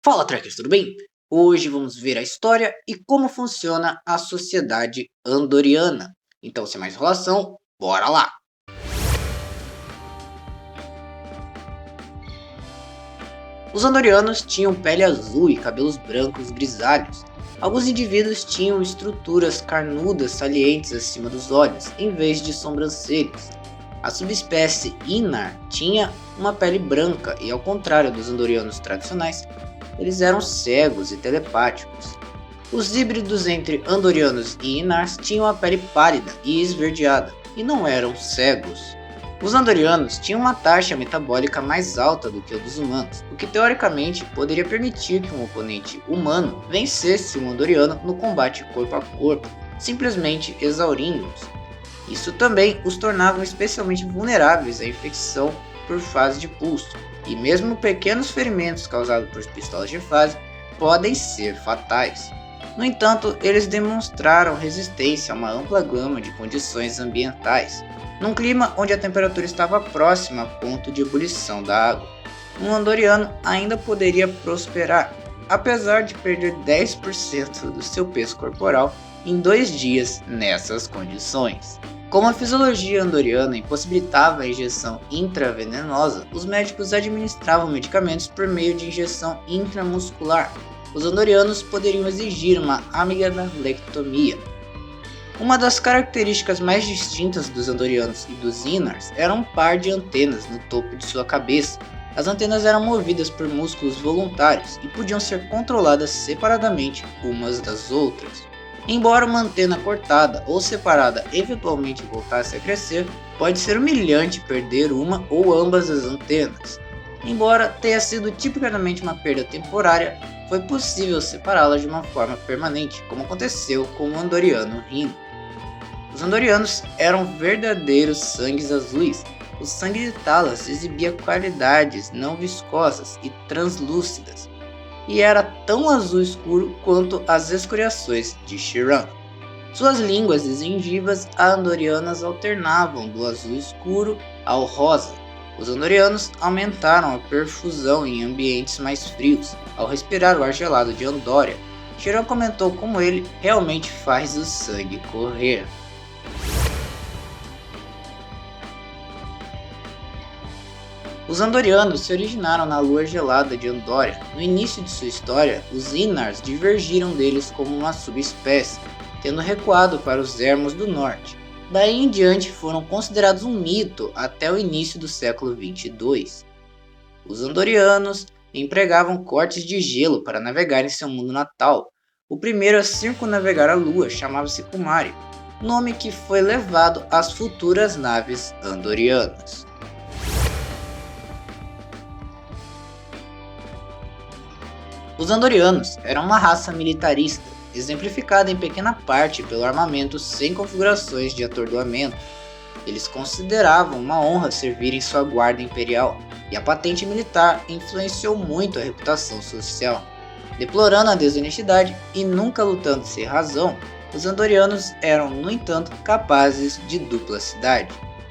Fala, Trekkers, tudo bem? Hoje vamos ver a história e como funciona a sociedade andoriana. Então, sem mais enrolação, bora lá! Os andorianos tinham pele azul e cabelos brancos grisalhos. Alguns indivíduos tinham estruturas carnudas salientes acima dos olhos, em vez de sobrancelhas. A subespécie Inar tinha uma pele branca e, ao contrário dos andorianos tradicionais, eles eram cegos e telepáticos. Os híbridos entre andorianos e Inars tinham a pele pálida e esverdeada, e não eram cegos. Os andorianos tinham uma taxa metabólica mais alta do que a dos humanos, o que teoricamente poderia permitir que um oponente humano vencesse um andoriano no combate corpo a corpo, simplesmente exaurindo-os. Isso também os tornava especialmente vulneráveis à infecção por fase de pulso, e mesmo pequenos ferimentos causados por pistolas de fase podem ser fatais. No entanto, eles demonstraram resistência a uma ampla gama de condições ambientais, num clima onde a temperatura estava próxima a ponto de ebulição da água. Um andoriano ainda poderia prosperar, apesar de perder 10% do seu peso corporal em 2 dias nessas condições. Como a fisiologia andoriana impossibilitava a injeção intravenosa, os médicos administravam medicamentos por meio de injeção intramuscular. Os andorianos poderiam exigir uma amigalectomia. Uma das características mais distintas dos andorianos e dos Inars era um par de antenas no topo de sua cabeça. As antenas eram movidas por músculos voluntários e podiam ser controladas separadamente umas das outras. Embora uma antena cortada ou separada eventualmente voltasse a crescer, pode ser humilhante perder uma ou ambas as antenas. Embora tenha sido tipicamente uma perda temporária, foi possível separá-las de uma forma permanente, como aconteceu com o andoriano Rin. Os andorianos eram verdadeiros sangues azuis. O sangue de Talas exibia qualidades não viscosas e translúcidas, e era tão azul escuro quanto as escoriações de Shiran. Suas línguas e gengivas andorianas alternavam do azul escuro ao rosa. Os andorianos aumentaram a perfusão em ambientes mais frios ao respirar o ar gelado de Andória. Shiran comentou como ele realmente faz o sangue correr. Os andorianos se originaram na lua gelada de Andória. No início de sua história, os Inars divergiram deles como uma subespécie, tendo recuado para os Ermos do Norte. Daí em diante foram considerados um mito até o início do século 22. Os andorianos empregavam cortes de gelo para navegar em seu mundo natal. O primeiro a circunnavegar a lua chamava-se Kumari, nome que foi levado às futuras naves andorianas. Os andorianos eram uma raça militarista, exemplificada em pequena parte pelo armamento sem configurações de atordoamento. Eles consideravam uma honra servir em sua guarda imperial, e a patente militar influenciou muito a reputação social. Deplorando a desonestidade e nunca lutando sem razão, os andorianos eram, no entanto, capazes de duplicidade.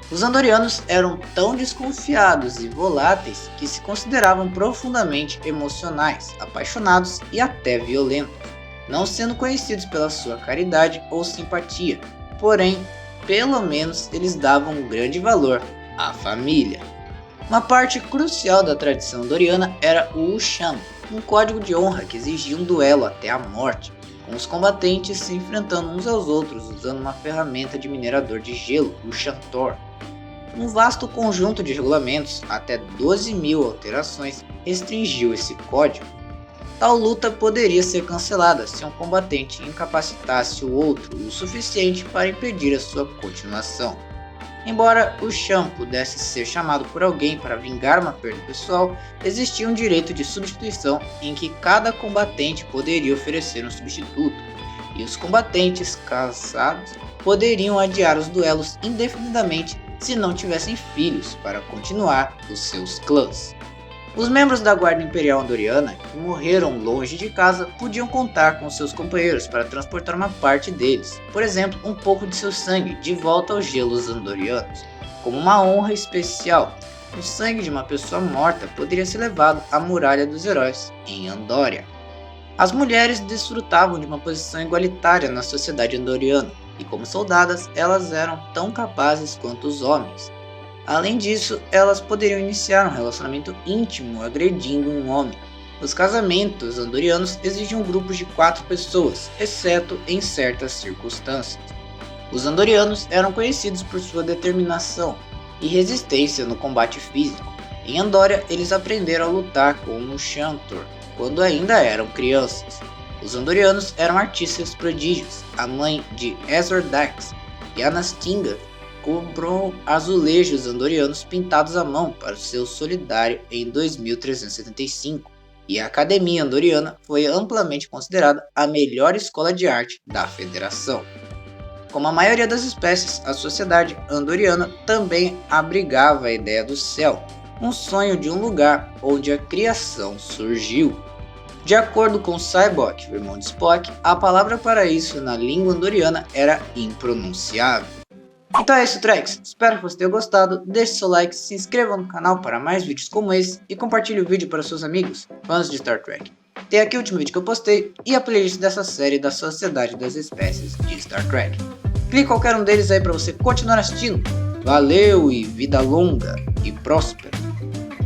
Os andorianos eram tão desconfiados e voláteis que se consideravam profundamente emocionais, apaixonados e até violentos, não sendo conhecidos pela sua caridade ou simpatia, porém, pelo menos eles davam um grande valor à família. Uma parte crucial da tradição andoriana era o Ushan, um código de honra que exigia um duelo até a morte, com os combatentes se enfrentando uns aos outros usando uma ferramenta de minerador de gelo, o Shantor. Um vasto conjunto de regulamentos, até 12.000 alterações, restringiu esse código. Tal luta poderia ser cancelada se um combatente incapacitasse o outro o suficiente para impedir a sua continuação. Embora o Shan pudesse ser chamado por alguém para vingar uma perda pessoal, existia um direito de substituição em que cada combatente poderia oferecer um substituto, e os combatentes casados poderiam adiar os duelos indefinidamente se não tivessem filhos para continuar os seus clãs. Os membros da Guarda Imperial Andoriana que morreram longe de casa podiam contar com seus companheiros para transportar uma parte deles, por exemplo, um pouco de seu sangue, de volta aos gelos andorianos, como uma honra especial. o sangue de uma pessoa morta poderia ser levado à Muralha dos Heróis, em Andória. As mulheres desfrutavam de uma posição igualitária na sociedade andoriana, e como soldadas, elas eram tão capazes quanto os homens. Além disso, elas poderiam iniciar um relacionamento íntimo agredindo um homem. Os casamentos andorianos exigiam grupos de 4 pessoas, exceto em certas circunstâncias. Os andorianos eram conhecidos por sua determinação e resistência no combate físico. Em Andória, eles aprenderam a lutar com o Shantor quando ainda eram crianças. Os andorianos eram artistas prodígios. A mãe de Ezor Dax, Yanastinga, comprou azulejos andorianos pintados à mão para o seu solidário em 2375, e a Academia Andoriana foi amplamente considerada a melhor escola de arte da Federação. Como a maioria das espécies, a sociedade andoriana também abrigava a ideia do céu, um sonho de um lugar onde a criação surgiu. De acordo com Sybok, o irmão de Spock, a palavra para isso na língua andoriana era impronunciável. Então é isso, Treks. Espero que você tenha gostado. Deixe seu like, se inscreva no canal para mais vídeos como esse e compartilhe o vídeo para seus amigos, fãs de Star Trek. Tem aqui o último vídeo que eu postei e a playlist dessa série da Sociedade das Espécies de Star Trek. Clique em qualquer um deles aí para você continuar assistindo. Valeu e vida longa e próspera!